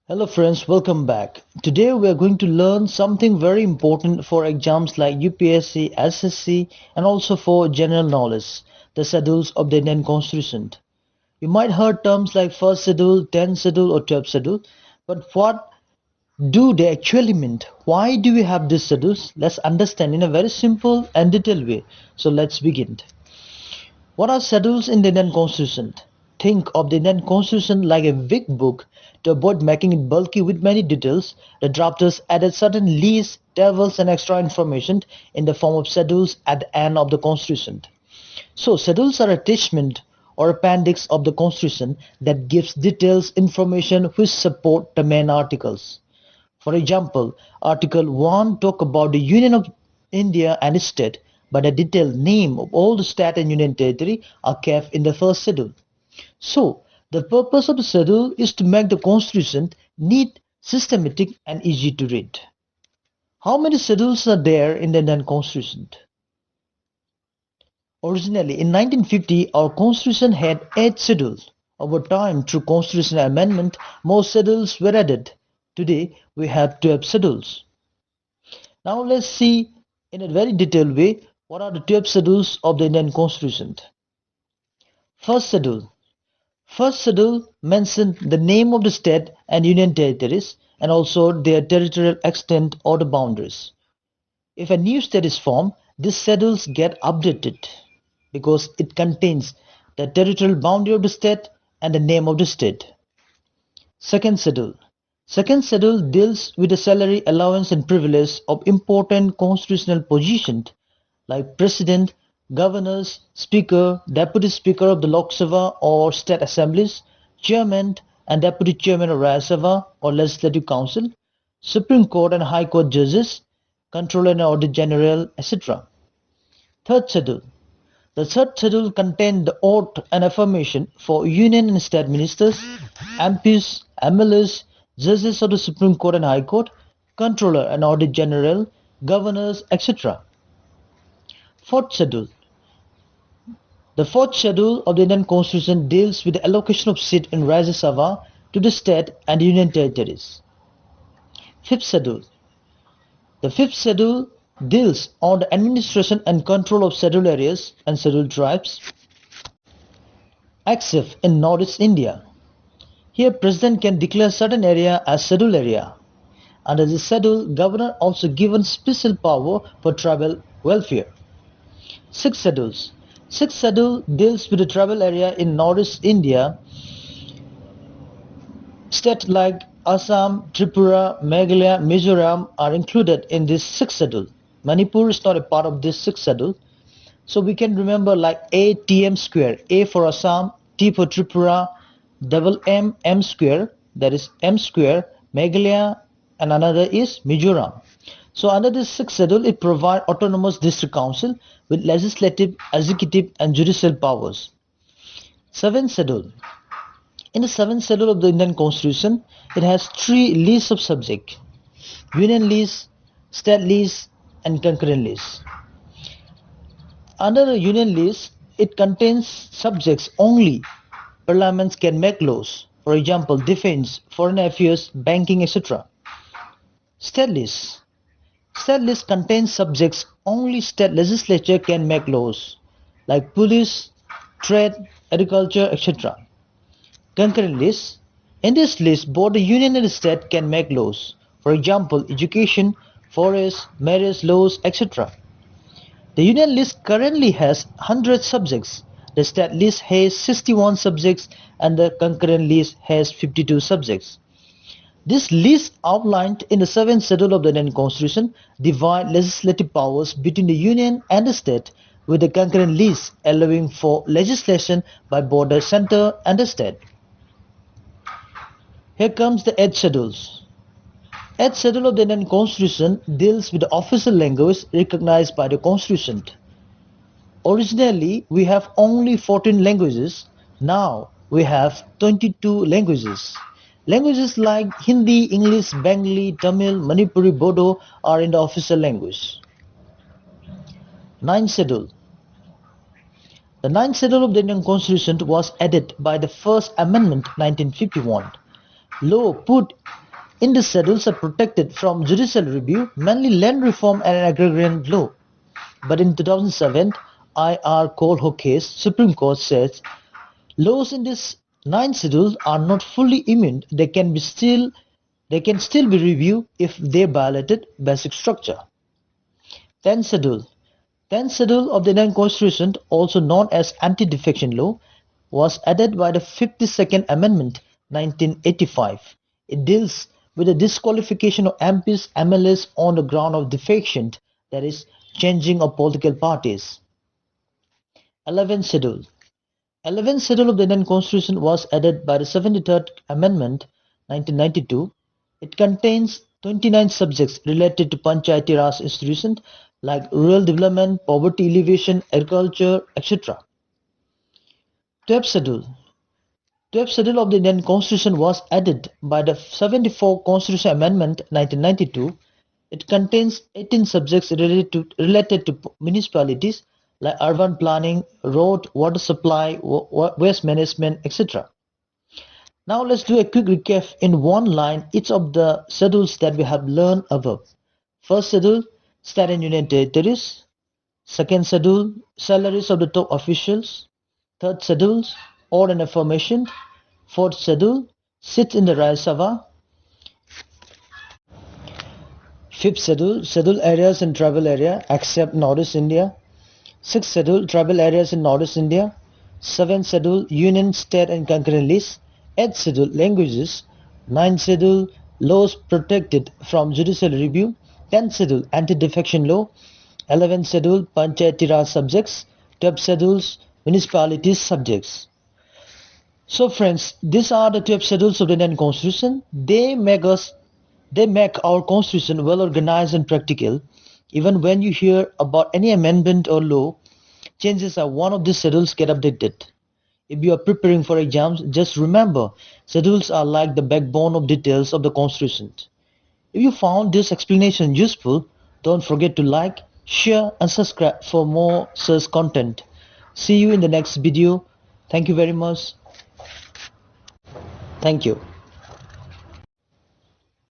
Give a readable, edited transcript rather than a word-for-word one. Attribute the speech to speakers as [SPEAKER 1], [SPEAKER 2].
[SPEAKER 1] Hello friends, welcome back. Today we are going to learn something very important for exams like UPSC, SSC and also for general knowledge, the schedules of the Indian Constitution. You might heard terms like first schedule, 10th schedule or 12th schedule, but what do they actually mean? Why do we have these schedules? Let's understand in a very simple and detailed way. So let's begin. What are schedules in the Indian Constitution? Think of the Indian Constitution like a big book. To avoid making it bulky with many details, the drafters added certain lists, tables, and extra information in the form of schedules at the end of the Constitution. So, schedules are attachment or appendix of the Constitution that gives details information which support the main articles. For example, Article 1 talk about the Union of India and its state, but the detailed name of all the state and union territory are kept in the first schedule. So, the purpose of the schedule is to make the constitution neat, systematic and easy to read. How many schedules are there in the Indian constitution? Originally, in 1950, our constitution had 8 schedules. Over time, through constitutional amendment, more schedules were added. Today, we have 12 schedules. Now let's see in a very detailed way what are the 12 schedules of the Indian Constitution. First schedule. First schedule mentions the name of the state and union territories and also their territorial extent or the boundaries. If a new state is formed, these schedules get updated because it contains the territorial boundary of the state and the name of the state. Second schedule. Second schedule deals with the salary allowance and privilege of important constitutional positions like president, governors, speaker, deputy speaker of the Lok Sabha or state assemblies, chairman and deputy chairman of Rajya Sabha or legislative council, Supreme Court and High Court judges, controller and auditor general, etc. Third schedule. The third schedule contains the oath and affirmation for union and state ministers, MPs, MLAs, judges of the Supreme Court and High Court, controller and auditor general, governors, etc. Fourth schedule. The fourth schedule of the Indian Constitution deals with the allocation of seats in Rajya Sabha to the state and union territories. Fifth schedule. The fifth schedule deals on the administration and control of scheduled areas and scheduled tribes, except in Northeast India. Here, President can declare certain area as scheduled area. Under this schedule, Governor also given special power for tribal welfare. Six schedules. Sixth schedule deals with the tribal area in Northeast India. States like Assam, Tripura, Meghalaya, Mizoram are included in this sixth schedule. Manipur is not a part of this sixth schedule. So we can remember like ATM square, A for Assam, T for Tripura, double M square, that is M square, Meghalaya, and another is Mizoram. So under this sixth schedule, it provides autonomous district council with legislative, executive and judicial powers. Seventh schedule. In the seventh schedule of the Indian Constitution, it has 3 lists of subjects: union list, state list and concurrent list. Under the union list, it contains subjects only parliaments can make laws, for example, defense, foreign affairs, banking, etc. State list. State list contains subjects only state legislature can make laws, like police, trade, agriculture, etc. Concurrent list. In this list, both the union and the state can make laws, for example, education, forest, marriage laws, etc. The union list currently has 100 subjects, the state list has 61 subjects and the concurrent list has 52 subjects. This list outlined in the 7th schedule of the Indian Constitution divide legislative powers between the union and the state, with the concurrent list allowing for legislation by both the center and the state. Here comes the 8th schedules. 8th schedule of the Indian Constitution deals with the official language recognized by the Constitution. Originally, we have only 14 languages. Now, we have 22 languages. Languages like Hindi, English, Bengali, Tamil, Manipuri, Bodo are in the official language. 9th schedule. The 9th schedule of the Indian Constitution was added by the First Amendment 1951. Law put in the schedules are protected from judicial review, mainly land reform and agrarian law. But in 2007, I.R. Cole case, Supreme Court says laws in this 9 schedules are not fully immune. They can still be reviewed if they violated basic structure. 10th schedule. 10th schedule of the Indian Constitution, also known as Anti-Defection Law, was added by the 52nd Amendment 1985. It deals with the disqualification of MPs, MLAs on the ground of defection, that is, changing of political parties. 11th schedule. 11th schedule of the Indian Constitution was added by the 73rd Amendment 1992. It contains 29 subjects related to Panchayati Raj institutions like rural development, poverty alleviation, agriculture, etc. 12th schedule. 12th schedule of the Indian Constitution was added by the 74th Constitutional Amendment 1992. It contains 18 subjects related to municipalities like urban planning, road, water supply, waste management, etc. Now let's do a quick recap in one line each of the schedules that we have learned above. First schedule, State and Union Territories. Second schedule, salaries of the top officials. Third schedule, odd and affirmation. Fourth schedule, seats in the Rajya Sabha. Fifth schedule, schedule areas in tribal area except Northeast India. Sixth schedule, tribal areas in Northeast India. Seventh schedule, union, state and concurrent list. Eighth schedule, languages. Ninth schedule, laws protected from judicial review. 10th schedule, anti-defection law. 11th schedule, Panchayati Raj subjects. 12th schedules, municipalities subjects. So friends, these are the 12 schedules of the Indian Constitution. They make our Constitution well organized and practical. Even when you hear about any amendment or law, changes are one of these schedules get updated. If you are preparing for exams, just remember, schedules are like the backbone of details of the Constitution. If you found this explanation useful, don't forget to like, share and subscribe for more such content. See you in the next video. Thank you very much. Thank you.